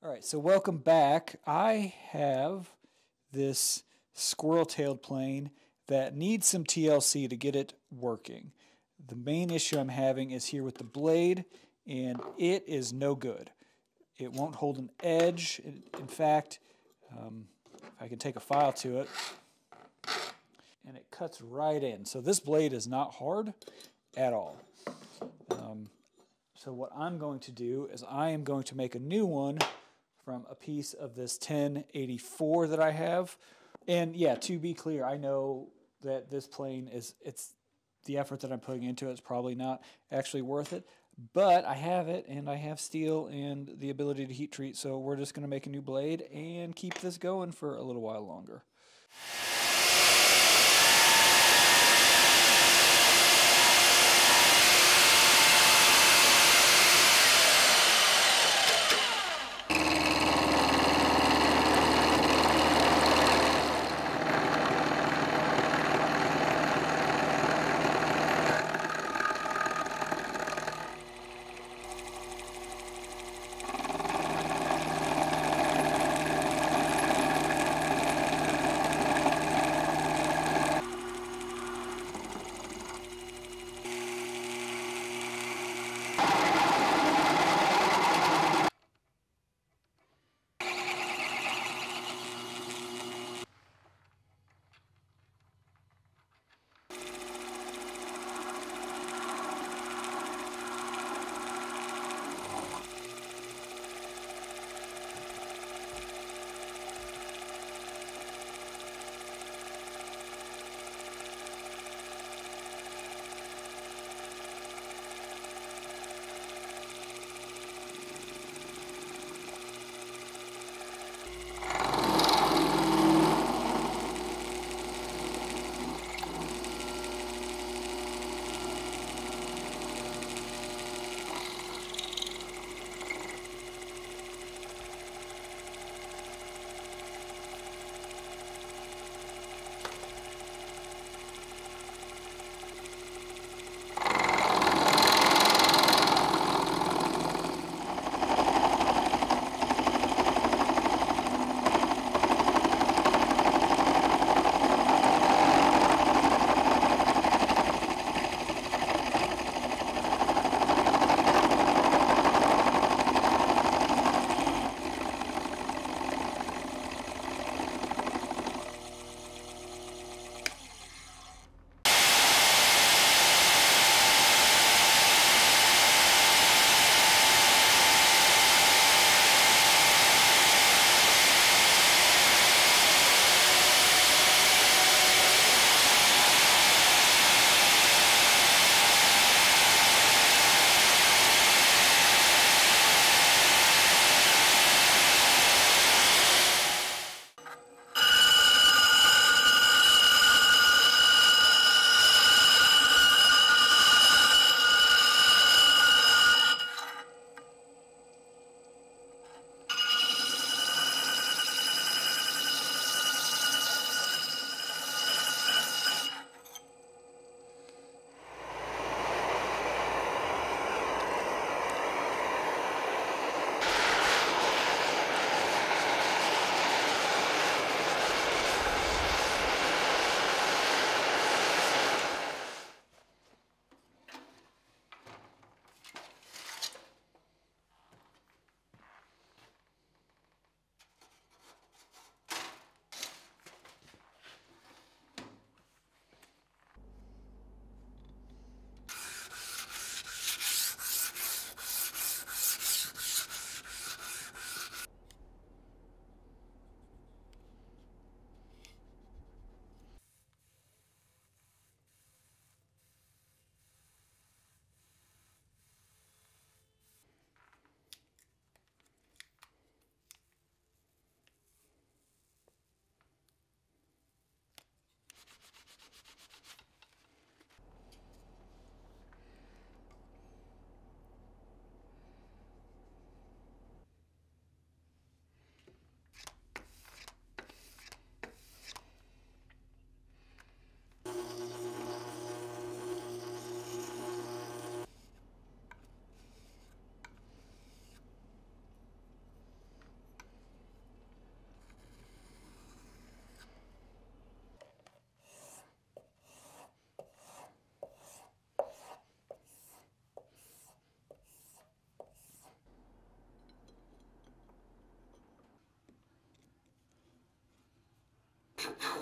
All right, so welcome back. I have this squirrel-tailed plane that needs some TLC to get it working. The main issue I'm having is here with the blade, and it is no good. It won't hold an edge. In fact, if I can take a file to it, and it cuts right in. So this blade is not hard at all. So what I'm going to do is I am going to make a new one from a piece of this 1084 that I have. And yeah, to be clear, I know that this plane it's the effort that I'm putting into it is probably not actually worth it, but I have it and I have steel and the ability to heat treat, so we're just going to make a new blade and keep this going for a little while longer.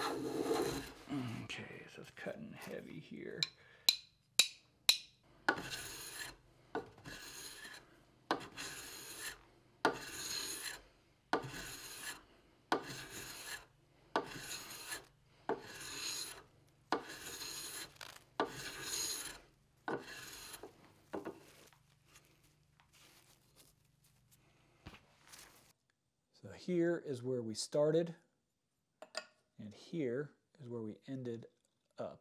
Okay, so it's cutting heavy here. So here is where we started, and here is where we ended up.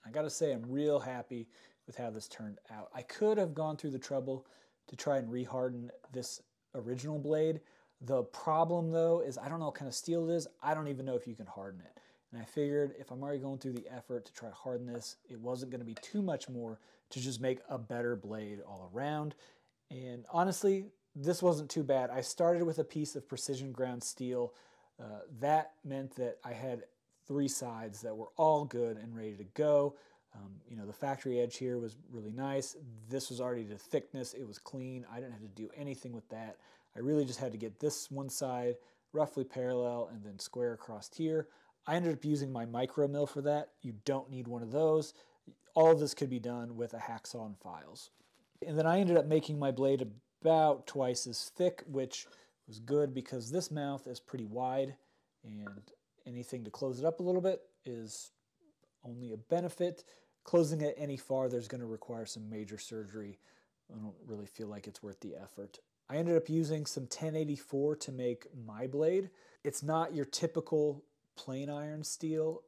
I gotta say, I'm real happy with how this turned out. I could have gone through the trouble to try and reharden this original blade. The problem though is I don't know what kind of steel it is. I don't even know if you can harden it. And I figured if I'm already going through the effort to try to harden this, it wasn't gonna be too much more to just make a better blade all around. And honestly, this wasn't too bad. I started with a piece of precision ground steel. That meant that I had 3 sides that were all good and ready to go. You know, the factory edge here was really nice. This was already the thickness. It was clean. I didn't have to do anything with that. I really just had to get this one side roughly parallel and then square across here. I ended up using my micro mill for that. You don't need one of those. All of this could be done with a hacksaw and files. And then I ended up making my blade about twice as thick, which was good because this mouth is pretty wide, and anything to close it up a little bit is only a benefit. Closing it any farther is going to require some major surgery. I don't really feel like it's worth the effort. I ended up using some 1084 to make my blade. It's not your typical plain iron steel,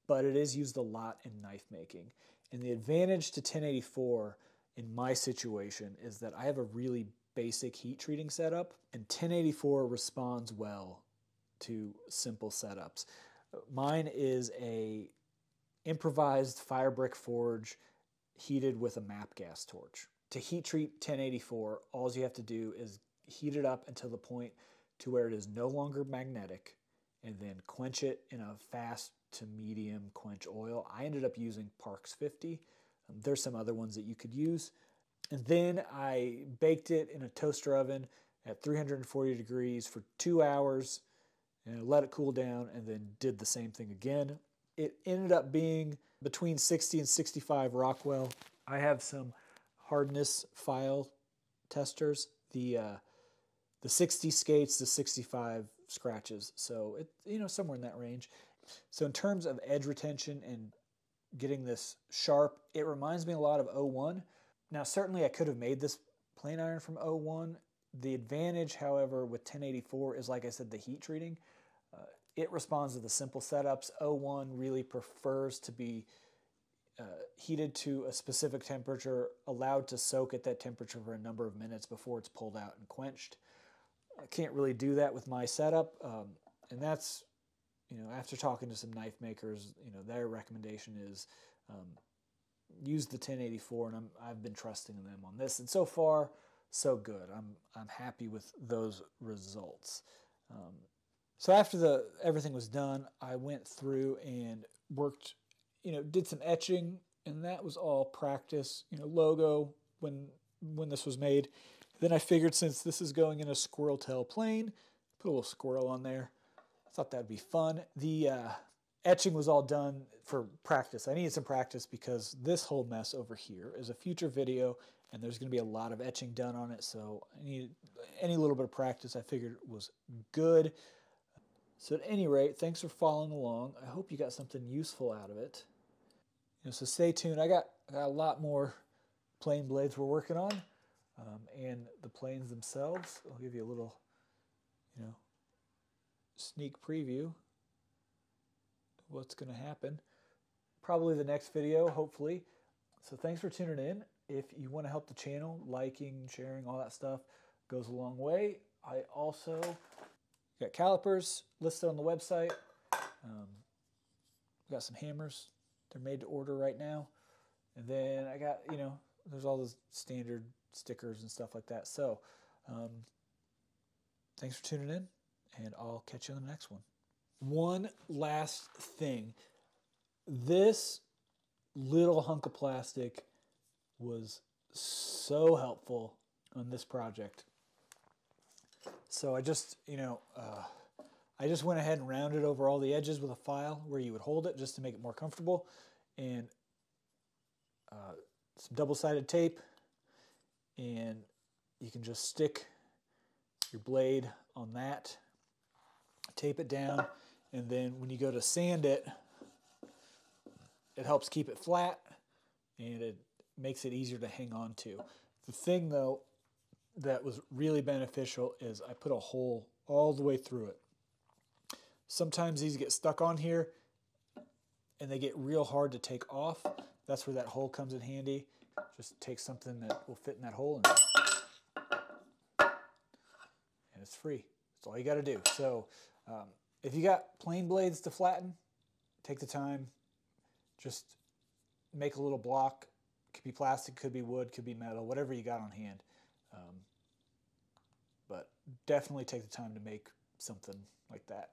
but it is used a lot in knife making. And the advantage to 1084 in my situation is that I have a really basic heat treating setup, and 1084 responds well to simple setups. Mine is a improvised fire brick forge heated with a MAP gas torch. To heat treat 1084, all you have to do is heat it up until the point to where it is no longer magnetic, and then quench it in a fast to medium quench oil. I ended up using Parks 50. There's some other ones that you could use. And then I baked it in a toaster oven at 340 degrees for 2 hours and let it cool down, and then did the same thing again. It ended up being between 60 and 65 Rockwell. I have some hardness file testers. The 60 skates, the 65 scratches. So it, you know, somewhere in that range. So in terms of edge retention and getting this sharp, it reminds me a lot of 01. Now certainly I could have made this plain iron from 01. The advantage, however, with 1084 is, like I said, the heat treating. It responds to the simple setups. 01 really prefers to be heated to a specific temperature, allowed to soak at that temperature for a number of minutes before it's pulled out and quenched. I can't really do that with my setup, and that's, you know, after talking to some knife makers, you know, their recommendation is use the 1084, and I've been trusting them on this, and so far, so good. I'm happy with those results. So after everything was done, I went through and worked, you know, did some etching, and that was all practice, you know, logo when this was made. Then I figured, since this is going in a squirrel tail plane, put a little squirrel on there. I thought that'd be fun. The etching was all done for practice. I needed some practice because this whole mess over here is a future video, and there's going to be a lot of etching done on it, so I needed any little bit of practice I figured was good. So at any rate, thanks for following along. I hope you got something useful out of it. You know, so stay tuned. I got a lot more plane blades we're working on, and the planes themselves. I'll give you a little, you know, sneak preview of what's going to happen. Probably the next video, hopefully. So thanks for tuning in. If you want to help the channel, liking, sharing, all that stuff goes a long way. I also got calipers listed on the website. Got some hammers. They're made to order right now. And then I got, you know, there's all the standard stickers and stuff like that. So thanks for tuning in, and I'll catch you on the next one. One last thing. This little hunk of plastic was so helpful on this project. So I just, you know, I just went ahead and rounded over all the edges with a file where you would hold it just to make it more comfortable, and some double-sided tape, and you can just stick your blade on that, tape it down, and then when you go to sand it, it helps keep it flat and it makes it easier to hang on to. The thing though that was really beneficial is I put a hole all the way through it. Sometimes these get stuck on here and they get real hard to take off. That's where that hole comes in handy. Just take something that will fit in that hole and it's free. That's all you got to do. So if you got plain blades to flatten, take the time. Just make a little block. Could be plastic, could be wood, could be metal, whatever you got on hand. But definitely take the time to make something like that.